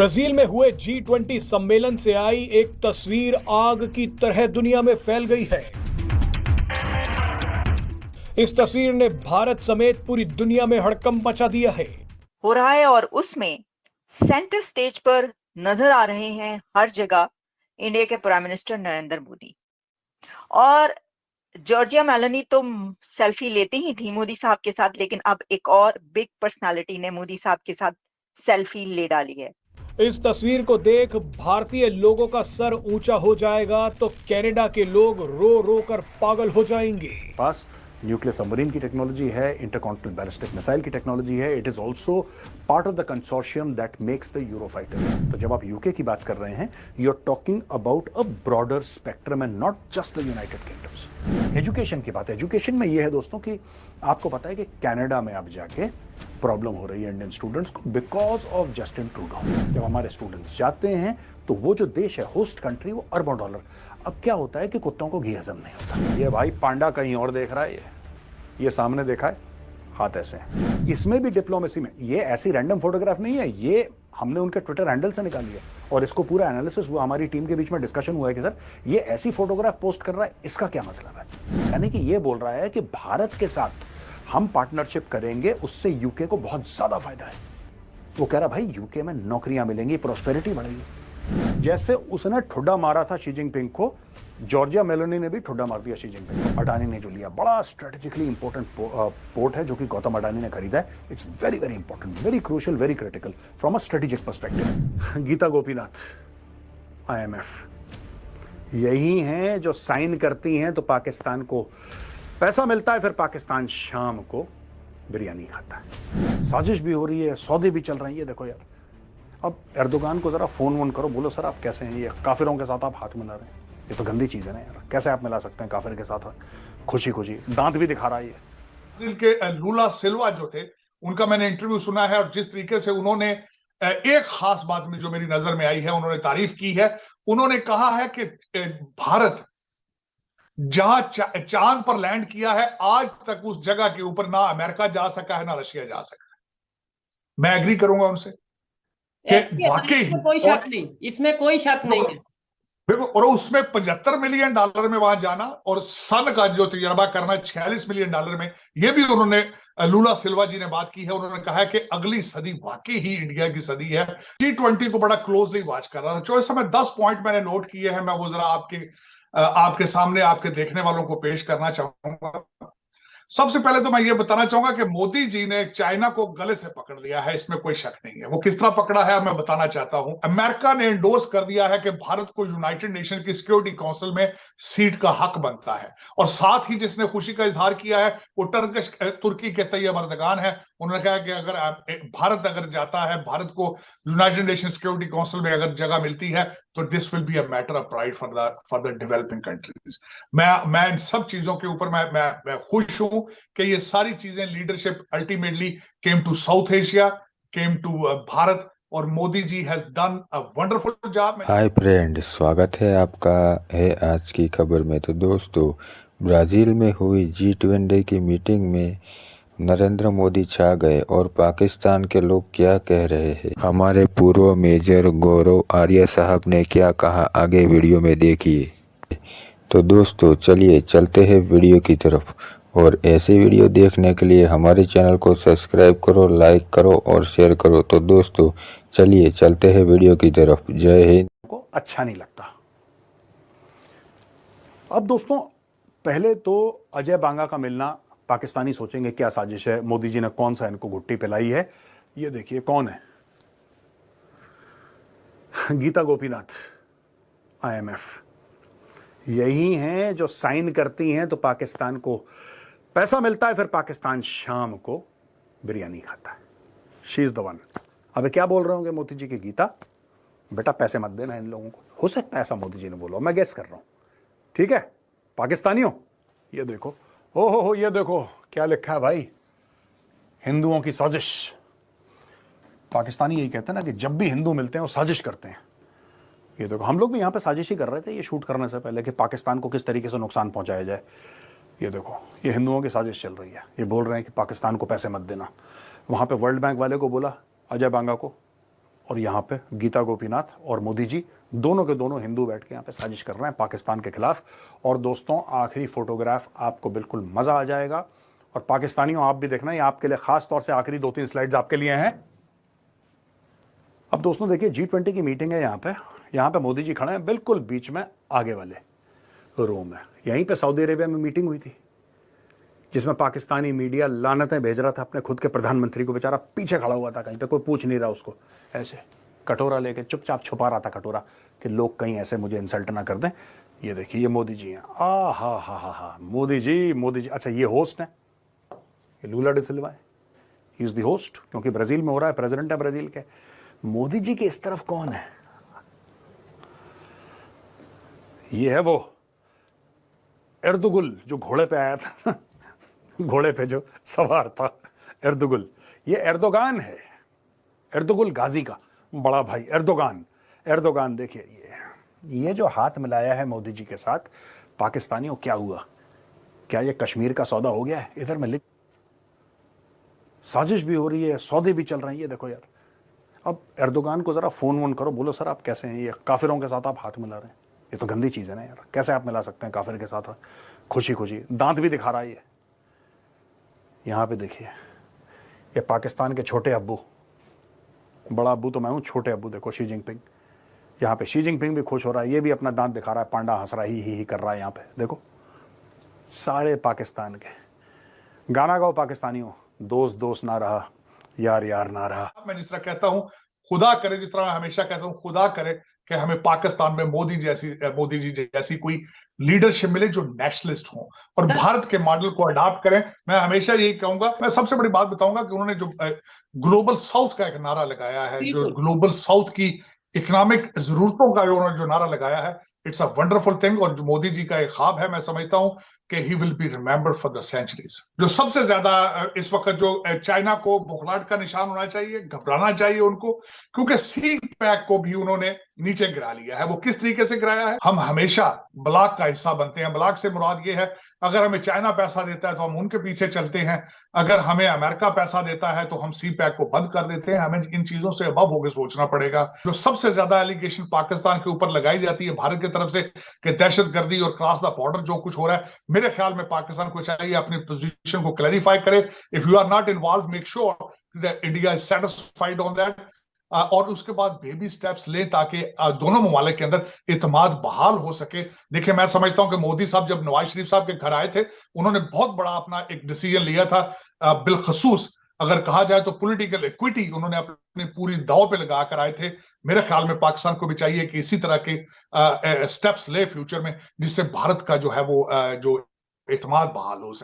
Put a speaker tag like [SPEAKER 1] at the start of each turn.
[SPEAKER 1] Brazil में हुए G20 सम्मेलन से आई एक तस्वीर आग की तरह दुनिया में फैल गई है। इस तस्वीर ने भारत समेत पूरी दुनिया में हड़कंप मचा दिया है।
[SPEAKER 2] हो रहा है और उसमें सेंटर स्टेज पर नजर आ रहे हैं हर जगह इंडिया के प्राइम मिनिस्टर नरेंद्र मोदी। और जॉर्जिया मेलोनी तो सेल्फी लेती ही थी मोदी साहब के साथ, लेकिन अब एक और बिग पर्सनालिटी ने मोदी साहब के साथ सेल्फी ले डाली है।
[SPEAKER 1] इस तस्वीर को देख भारतीय लोगों का सर ऊंचा हो जाएगा तो कनाडा के लोग रो रो कर पागल हो जाएंगे।
[SPEAKER 3] पास न्यूक्लियर सबमरीन की टेक्नोलॉजी है, इंटरकॉन्टिनेंटल बैलिस्टिक मिसाइल की टेक्नोलॉजी है। It is also part of the consortium that makes the Eurofighter. तो जब आप यूके की बात कर रहे हैं, you are talking about a broader spectrum and not just the United Kingdoms. Education की बात है। एजुकेशन में यह है दोस्तों कि आपको पता है कि कनाडा में अब जाके प्रॉब्लम हो रही है इंडियन स्टूडेंट्स को बिकॉज ऑफ जस्टिन ट्रूडो। जब हमारे स्टूडेंट्स जाते हैं तो वो जो देश है होस्ट कंट्री, वो अरबों डॉलर। अब क्या होता है कि कुत्तों को घी हजम नहीं होता। ये भाई पांडा कहीं और देख रहा है, ये सामने देखा है, हाथ ऐसे हैं। इसमें भी डिप्लोमेसी में ये ऐसी रैंडम फोटोग्राफ नहीं है, ये हमने उनके ट्विटर हैंडल से निकाली है और इसको पूरा एनालिसिस हुआ, हमारी टीम के बीच में डिस्कशन हुआ है कि सर ये ऐसी फोटोग्राफ पोस्ट कर रहा है, इसका क्या मतलब है। यानी कि ये बोल रहा है कि भारत के साथ हम पार्टनरशिप करेंगे, उससे यूके को बहुत ज्यादा फायदा है। वो कह रहा भाई यूके में नौकरियां मिलेंगी, प्रोस्पेरिटी बढ़ेगी। जैसे उसने ठुड्डा मारा था शी जिनपिंग को, जॉर्जिया मेलोनी ने भी ठुड्डा मार दिया शी जिनपिंग को। अडानी ने जो लिया, बड़ा स्ट्रेटेजिकली इंपॉर्टेंट पोर्ट है जो कि गौतम अडानी ने खरीदा है। It's very very important, very crucial, very critical from a strategic perspective. Gita Gopinath, IMF, यही हैं जो साइन करती हैं तो पाकिस्तान को पैसा मिलता है, फिर पाकिस्तान शाम को बिरयानी खाता है। साजिश भी हो रही है, सौदे भी चल रहे हैं। ये देखो यार, अब एर्दोगान को जरा फोन वोन करो, बोलो सर आप कैसे हैं, ये काफिरों के साथ आप हाथ मिला रहे हैं, ये तो गंदी चीज है ना यार। कैसे आप मिला सकते हैं काफिर के साथ खुशी खुशी, दांत भी दिखा रहा है।
[SPEAKER 4] ब्राजील के लूला सिल्वा जो थे, उनका मैंने इंटरव्यू सुना है और जिस तरीके से उन्होंने एक खास बात में जो मेरी नजर में आई है, उन्होंने तारीफ की है। उन्होंने कहा है कि भारत जहां चांद पर लैंड किया है, आज तक उस जगह के ऊपर ना अमेरिका जा सका है, ना रशिया जा सका है। मैं एग्री करूंगा उनसे कि वाकई
[SPEAKER 5] कोई शक नहीं, इसमें कोई शक नहीं है।
[SPEAKER 4] बिल्कुल। और उसमें $75 मिलियन में वहां जाना और सन का जो तजर्बा करना $46 मिलियन में, ये भी उन्होंने लूला सिल्वा जी ने बात की है। उन्होंने कहा है कि अगली सदी वाकई ही इंडिया की सदी है। G20 को बड़ा क्लोजली वॉच कर रहा था। जो इस समय 10 पॉइंट मैंने नोट किए हैं, मैं वो जरा आपके सामने, आपके देखने वालों को पेश करना चाहूंगा। सबसे पहले तो मैं ये बताना चाहूंगा कि मोदी जी ने चाइना को गले से पकड़ लिया है, इसमें कोई शक नहीं है। वो किस तरह पकड़ा है मैं बताना चाहता हूं। अमेरिका ने एंडोर्स कर दिया है कि भारत को यूनाइटेड नेशन की सिक्योरिटी काउंसिल में सीट का हक बनता है। और साथ ही जिसने खुशी का इजहार किया है वो तुर्की के तैयब अर्दगान है। उन्होंने कहा कि अगर भारत अगर जाता है, भारत को यूनाइटेड नेशन सिक्योरिटी काउंसिल में अगर जगह मिलती है, तो this will be a matter of pride for the developing countries. मैं इन सब चीजों के ऊपर मैं खुश हूं कि ये सारी चीजें, leadership ultimately came to South Asia, came to Bharat, और Modi ji has done a wonderful job.
[SPEAKER 6] Hi friend, स्वागत है आपका है आज की खबर में। तो दोस्तों, ब्राजील में हुई G20 की मीटिंग में नरेंद्र मोदी छा गए और पाकिस्तान के लोग क्या कह रहे हैं, हमारे पूर्व मेजर गौरव आर्य साहब ने क्या कहा, आगे वीडियो में देखिए। तो दोस्तों चलिए चलते हैं वीडियो की तरफ, और ऐसे वीडियो देखने के लिए हमारे चैनल को सब्सक्राइब करो, लाइक करो और शेयर करो। तो दोस्तों चलिए चलते हैं वीडियो की तरफ। जय हिंद।
[SPEAKER 3] को अच्छा नहीं लगता। अब दोस्तों, पहले तो अजय बांगा का मिलना, पाकिस्तानी सोचेंगे क्या साजिश है, मोदी जी ने कौन सा इनको घुट्टी पिलाई है। ये देखिए कौन है, गीता गोपीनाथ, IMF, यही हैं जो साइन करती हैं तो पाकिस्तान को पैसा मिलता है, फिर पाकिस्तान शाम को बिरयानी खाता है। She is the one. अब क्या बोल रहे होंगे मोदी जी की गीता, बेटा पैसे मत देना इन लोगों को। हो सकता है ऐसा मोदी जी ने बोला, मैं गेस कर रहा हूं। ठीक है पाकिस्तानियों, ये देखो, हो ये देखो क्या लिखा है भाई, हिंदुओं की साजिश। पाकिस्तानी यही कहते हैं ना कि जब भी हिंदू मिलते हैं वो साजिश करते हैं। ये देखो, हम लोग भी यहाँ पे साजिश ही कर रहे थे ये शूट करने से पहले कि पाकिस्तान को किस तरीके से नुकसान पहुंचाया जाए। ये देखो, ये हिंदुओं की साजिश चल रही है। ये बोल रहे हैं कि पाकिस्तान को पैसे मत देना। वहाँ पे वर्ल्ड बैंक वाले को बोला, अजय बांगा को, और यहाँ पे गीता गोपीनाथ और मोदी जी दोनों के दोनों हिंदू बैठ के यहाँ पे साजिश कर रहे हैं पाकिस्तान के खिलाफ। और दोस्तों आखिरी फोटोग्राफ आपको बिल्कुल मज़ा आ जाएगा। और पाकिस्तानियों आप भी देखना, ये आपके लिए खास तौर से आखिरी 2-3 स्लाइड्स आपके लिए हैं। अब दोस्तों देखिए G20 की मीटिंग है यहाँ पे मोदी जी खड़े हैं बिल्कुल बीच में आगे वाले रो में। यहीं पे सऊदी अरेबिया में मीटिंग हुई थी जिसमें पाकिस्तानी मीडिया लानतें भेज रहा था अपने खुद के प्रधानमंत्री को, बेचारा पीछे खड़ा हुआ था, कहीं पे कोई पूछ नहीं रहा उसको, ऐसे कटोरा लेके चुपचाप छुपा रहा था कटोरा कि लोग कहीं ऐसे मुझे इंसल्ट ना कर दें। ये देखिए ये मोदी जी हैं, हा मोदी जी। अच्छा ये होस्ट हैं, ये लूला डी सिल्वा है, ही इज द होस्ट, क्योंकि ब्राजील में हो रहा है, प्रेसिडेंट है ब्राजील के। मोदी जी के इस तरफ कौन है? ये है वो एर्दुगुल जो घोड़े पे आया था घोड़े पे जो सवार था एर्दुगुल। ये एर्दोगान है, एर्दुगुल गाजी का बड़ा भाई एर्दोगान। देखिए ये जो हाथ मिलाया है मोदी जी के साथ, पाकिस्तानियों क्या हुआ? क्या ये कश्मीर का सौदा हो गया है? इधर में लिख साजिश भी हो रही है, सौदे भी चल रहे हैं। ये देखो यार, अब एर्दोगान को जरा फोन करो, बोलो सर आप कैसे हैं? ये काफिरों के साथ आप हाथ मिला रहे हैं, ये तो गंदी चीज है ना यार। कैसे आप मिला सकते हैं काफिर के साथ? खुशी दांत भी दिखा रहा है ये। यहाँ पे देखिए ये पाकिस्तान के छोटे अब्बू, बड़ा अब्बू तो मैं हूँ, छोटे अब्बू देखो शी जिनपिंग। यहाँ पे शी जिनपिंग भी खुश हो रहा है, ये भी अपना दांत दिखा रहा है, पांडा हंस रहा है, ही कर रहा है। यहाँ पे देखो सारे पाकिस्तान के। गाना गाओ पाकिस्तानियों, दोस्त दोस्त ना रहा, यार यार ना रहा।
[SPEAKER 4] मैं जिस तरह कहता हूं खुदा करे, जिस तरह मैं हमेशा कहता हूं खुदा करे कि हमें पाकिस्तान में मोदी जी जैसी कोई लीडरशिप मिले जो नेशनलिस्ट हो और भारत के मॉडल को अडॉप्ट करें। मैं हमेशा यही कहूंगा। मैं सबसे बड़ी बात बताऊंगा कि उन्होंने जो ग्लोबल साउथ का एक नारा लगाया है, जो ग्लोबल साउथ की इकोनॉमिक जरूरतों का उन्होंने जो नारा लगाया है, इट्स अ वंडरफुल थिंग। और जो मोदी जी का एक ख्वाब है, मैं समझता हूं कि he will be remembered for the centuries. जो सबसे ज्यादा इस वक्त जो चाइना को बुखलाहट का निशान होना चाहिए, घबराना चाहिए उनको, क्योंकि सी पैक को भी उन्होंने नीचे गिरा लिया है। वो किस तरीके से गिराया है? हम हमेशा ब्लॉक का हिस्सा बनते हैं। ब्लॉक से मुराद ये है, अगर हमें चाइना पैसा देता है तो हम उनके पीछे चलते हैं, अगर हमें अमेरिका पैसा देता है तो हम सी पैक को बंद कर देते हैं। हमें इन चीजों से अबव होकर सोचना पड़ेगा। जो सबसे ज्यादा एलिगेशन पाकिस्तान के ऊपर लगाई जाती है भारत की तरफ से कि दहशतगर्दी और क्रॉस द बॉर्डर जो कुछ हो रहा है, मेरे ख्याल में पाकिस्तान को चाहिए अपनी पोजीशन को क्लैरिफाई करे। If you are not involve, make sure that India is satisfied on that. और उसके बाद बेबी स्टेप्स लें ताकि दोनों ममालिक के अंदर इत्मीनान बहाल हो सके। देखिए मैं समझता हूं कि मोदी साहब जब नवाज शरीफ साहब के घर आए थे, उन्होंने बहुत बड़ा अपना एक डिसीजन लिया था। बिलखसूस अगर कहा जाए तो पॉलिटिकल इक्विटी उन्होंने अपनी पूरी दांव पे लगा कर आए थे। मेरे ख्याल में पाकिस्तान को भी चाहिए कि इसी तरह के स्टेप्स ले फ्यूचर में, जिससे भारत का जो है वो जो इत्मीनान बहाल हो सके।